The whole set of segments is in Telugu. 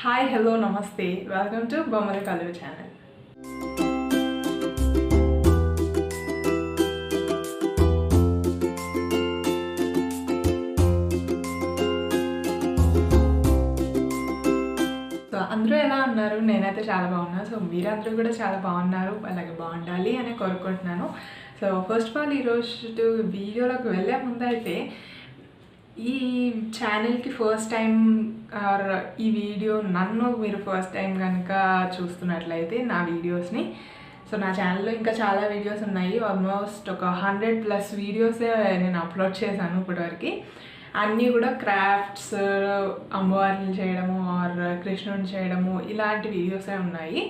Hi, hello, namaste. Welcome to Bommalakoluvu channel. So అందరూ ఎలా ఉన్నారు? నేనైతే చాలా బాగున్నాను. సో మీరందరూ కూడా చాలా బాగున్నారు, అలాగే బాగుండాలి అని కోరుకుంటున్నాను. సో ఫస్ట్ ఆఫ్ ఆల్ ఈరోజు వీడియోలోకి వెళ్ళే ముందు అయితే ఈ ఛానల్కి ఫస్ట్ టైం ఆర్ ఈ వీడియో నన్ను మీరు ఫస్ట్ టైం కనుక చూస్తున్నట్లయితే నా వీడియోస్ని, సో నా ఛానల్లో ఇంకా చాలా వీడియోస్ ఉన్నాయి. ఆల్మోస్ట్ ఒక 100+ వీడియోసే నేను అప్లోడ్ చేశాను ఇప్పటివరకు. అన్నీ కూడా క్రాఫ్ట్స్, అమ్మవారిని చేయడము ఆర్ కృష్ణుని చేయడము ఇలాంటి వీడియోసే ఉన్నాయి.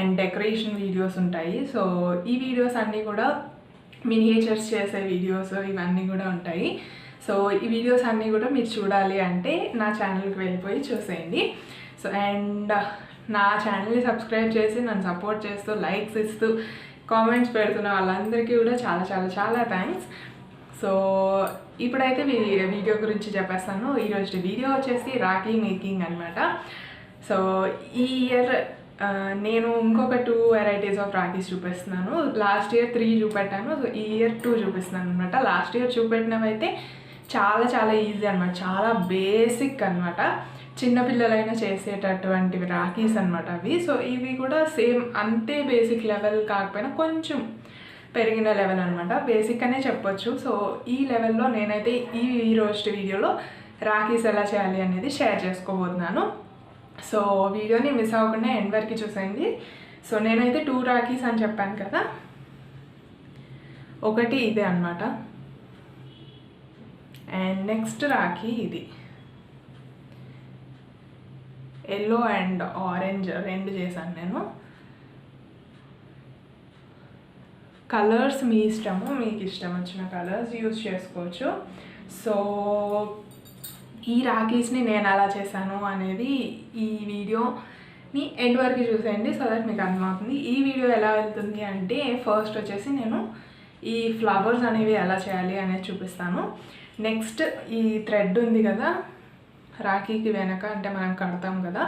అండ్ డెకరేషన్ వీడియోస్ ఉంటాయి. సో ఈ వీడియోస్ అన్నీ కూడా మినియేచర్స్ చేసే వీడియోస్ ఇవన్నీ కూడా ఉంటాయి. సో ఈ వీడియోస్ అన్నీ కూడా మీరు చూడాలి అంటే నా ఛానల్కి వెళ్ళిపోయి చూసేయండి. సో అండ్ నా ఛానల్ని సబ్స్క్రైబ్ చేసి నన్ను సపోర్ట్ చేస్తూ లైక్స్ ఇస్తూ కామెంట్స్ పెడుతున్న వాళ్ళందరికీ కూడా చాలా చాలా చాలా థ్యాంక్స్. సో ఇప్పుడైతే వీడియో గురించి చెప్పేస్తాను. ఈరోజు వీడియో వచ్చేసి రాఖీ మేకింగ్ అనమాట. సో ఈ ఇయర్ నేను ఇంకొక 2 వెరైటీస్ ఆఫ్ రాఖీస్ చూపిస్తున్నాను. Last year 3 చూపెట్టాను. సో ఈ ఇయర్ 2 చూపిస్తున్నాను అనమాట. లాస్ట్ ఇయర్ చూపెట్టినవైతే చాలా చాలా ఈజీ అనమాట, చాలా బేసిక్ అనమాట. చిన్నపిల్లలైనా చేసేటటువంటివి రాఖీస్ అనమాట అవి. సో ఇవి కూడా సేమ్ అంతే బేసిక్ లెవెల్ కాకపోయినా కొంచెం పెరిగిన లెవెల్ అనమాట, బేసిక్ అనే చెప్పొచ్చు. సో ఈ లెవెల్లో నేనైతే ఈ రోజు వీడియోలో రాఖీస్ ఎలా చేయాలి అనేది షేర్ చేసుకోబోతున్నాను. సో వీడియోని మిస్ అవ్వకుండా ఎండ్ వరకు చూసేయండి. సో నేనైతే 2 రాఖీస్ అని చెప్పాను కదా, ఒకటి ఇదే అనమాట. అండ్ నెక్స్ట్ రాఖీ ఇది ఎల్లో అండ్ ఆరెంజ్ 2 చేశాను నేను. కలర్స్ మీ ఇష్టము, మీకు ఇష్టం వచ్చిన కలర్స్ యూజ్ చేసుకోవచ్చు. సో ఈ రాఖీస్ని నేను ఎలా చేశాను అనేది ఈ వీడియోని ఎండ్ వరకు చూసేయండి, సో దట్ మీకు అర్థమవుతుంది. ఈ వీడియో ఎలా వెళ్తుంది అంటే ఫస్ట్ వచ్చేసి నేను ఈ ఫ్లవర్స్ అనేవి ఎలా చేయాలి అనేది చూపిస్తాను. నెక్స్ట్ ఈ థ్రెడ్ ఉంది కదా రాఖీకి వెనక, అంటే మనం కడతాం కదా,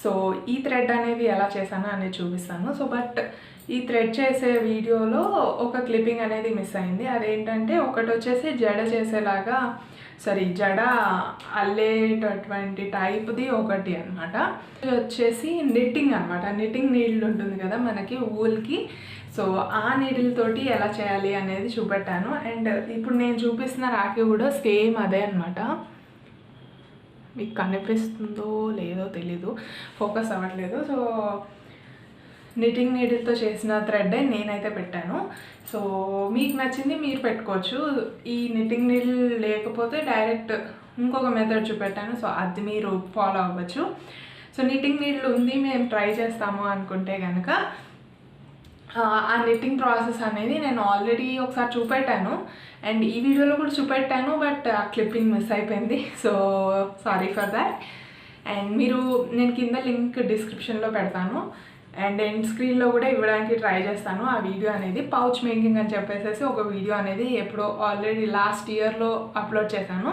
సో ఈ థ్రెడ్ అనేది ఎలా చేశాను అనేది చూపిస్తాను. సో బట్ ఈ థ్రెడ్ చేసే వీడియోలో ఒక క్లిప్పింగ్ అనేది మిస్ అయింది. అదేంటంటే ఒకటి వచ్చేసి జడ అల్లేటటువంటి టైప్ది ఒకటి అనమాట. ఇది వచ్చేసి నిట్టింగ్ అనమాట. నిట్టింగ్ నీడిల్ ఉంటుంది కదా మనకి ఊల్కి, సో ఆ నీడిల్తోటి ఎలా చేయాలి అనేది చూపెట్టాను. అండ్ ఇప్పుడు నేను చూపిస్తున్న రాఖీ కూడా సేమ్ అదే అనమాట. మీకు కనిపిస్తుందో లేదో తెలీదు, ఫోకస్ అవ్వట్లేదు. సో నిట్టింగ్ నీడిల్తో చేసిన థ్రెడ్డే నేనైతే పెట్టాను. సో మీకు నచ్చింది మీరు పెట్టుకోవచ్చు. ఈ నిట్టింగ్ నీడిల్ లేకపోతే డైరెక్ట్ ఇంకొక మెథడ్ చూపెట్టాను, సో అది మీరు ఫాలో అవ్వచ్చు. సో నిట్టింగ్ నీడిల్ ఉంది, మేము ట్రై చేస్తాము అనుకుంటే కనుక ఆ నిట్టింగ్ ప్రాసెస్ అనేది నేను ఆల్రెడీ ఒకసారి చూపెట్టాను అండ్ ఈ వీడియోలో కూడా చూపెట్టాను, బట్ ఆ క్లిప్పింగ్ మిస్ అయిపోయింది. So sorry for that. And నేను కింద లింక్ డిస్క్రిప్షన్లో పెడతాను అండ్ ఎండ్ స్క్రీన్లో కూడా ఇవ్వడానికి ట్రై చేస్తాను. ఆ వీడియో అనేది పౌచ్ మేకింగ్ అని చెప్పేసి ఒక వీడియో అనేది ఎప్పుడో ఆల్రెడీ లాస్ట్ ఇయర్లో అప్లోడ్ చేశాను.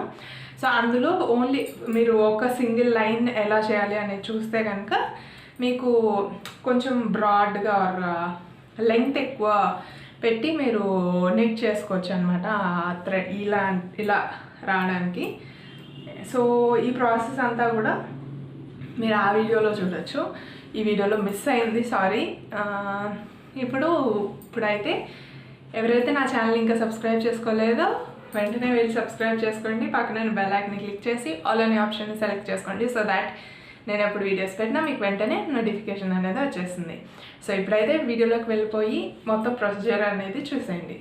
సో అందులో ఓన్లీ మీరు ఒక సింగిల్ లైన్ ఎలా చేయాలి అనేది చూస్తే కనుక మీకు కొంచెం బ్రాడ్గా లెంగ్త్ ఎక్కువ పెట్టి మీరు నెట్ చేసుకోవచ్చు అనమాట థ్రెడ్ ఇలా రావడానికి. సో ఈ ప్రాసెస్ అంతా కూడా మీరు ఆ వీడియోలో చూడొచ్చు. ఈ వీడియోలో మిస్ అయింది, సారీ. ఇప్పుడైతే ఎవరైతే నా ఛానల్ ఇంకా సబ్స్క్రైబ్ చేసుకోలేదో వెంటనే వెళ్ళి సబ్స్క్రైబ్ చేసుకోండి. పక్కన బెల్ ఐకాన్ని క్లిక్ చేసి ఆల్ అనే ఆప్షన్ని సెలెక్ట్ చేసుకోండి, సో దాట్ నేను ఎప్పుడు వీడియోస్ పెట్టినా మీకు వెంటనే నోటిఫికేషన్ అనేది వచ్చేస్తుంది. సో ఇప్పుడైతే వీడియోలోకి వెళ్ళిపోయి మొత్తం ప్రొసీజర్ అనేది చూసేయండి.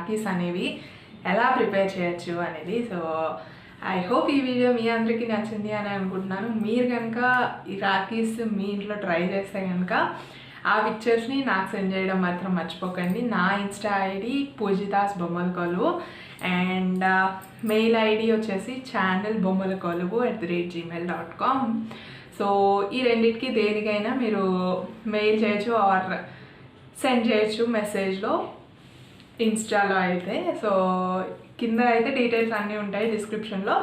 రాఖీస్ అనేవి ఎలా ప్రిపేర్ చేయొచ్చు అనేది. సో ఐ హోప్ ఈ వీడియో మీ అందరికీ నచ్చింది అని అనుకుంటున్నాను. మీరు కనుక ఈ రాఖీస్ మీ ఇంట్లో ట్రై చేస్తే కనుక ఆ పిక్చర్స్ని నాకు సెండ్ చేయడం మాత్రం మర్చిపోకండి. నా insta ID Poojitha's Bommalakoluvu and mail ID వచ్చేసి channelbommalakoluvu@gmail.com. సో ఈ రెండింటికి దేనికైనా మీరు మెయిల్ చేయొచ్చు ఆర్ సెండ్ చేయొచ్చు మెసేజ్లో, ఇన్స్టాలో అయితే. సో కింద అయితే డీటెయిల్స్ అన్నీ ఉంటాయి, డిస్క్రిప్షన్లో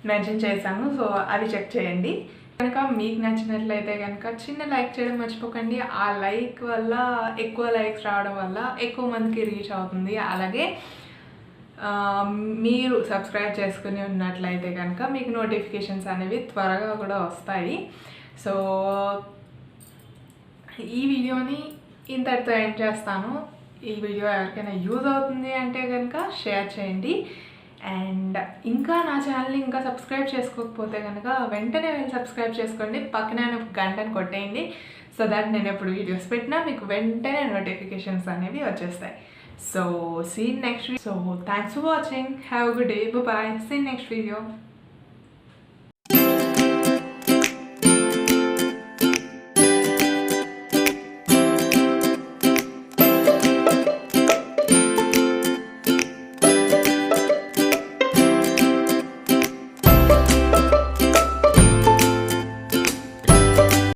మెన్షన్ చేశాను. సో అవి చెక్ చేయండి. కనుక మీకు నచ్చినట్లయితే కనుక చిన్న లైక్ చేయడం మర్చిపోకండి. ఆ లైక్ వల్ల ఎక్కువ లైక్స్ రావడం వల్ల ఎక్కువ మందికి రీచ్ అవుతుంది. అలాగే మీరు సబ్స్క్రైబ్ చేసుకుని ఉన్నట్లయితే కనుక మీకు నోటిఫికేషన్స్ అనేవి త్వరగా కూడా వస్తాయి. సో ఈ వీడియోని ఇంతటితో ఎండ్ చేస్తాను. ఈ వీడియో ఎవరికైనా యూజ్ అవుతుంది అంటే కనుక షేర్ చేయండి. అండ్ ఇంకా నా ఛానల్ని ఇంకా సబ్స్క్రైబ్ చేసుకోకపోతే కనుక వెంటనే వెళ్ళి సబ్స్క్రైబ్ చేసుకోండి. పక్కనే గంటను కొట్టేయండి. సో దట్ నేను ఎప్పుడు వీడియోస్ పెట్టినా మీకు వెంటనే నోటిఫికేషన్స్ అనేవి వచ్చేస్తాయి. So see you next video. So thanks for watching. Have a good day. Bye bye. See you next video.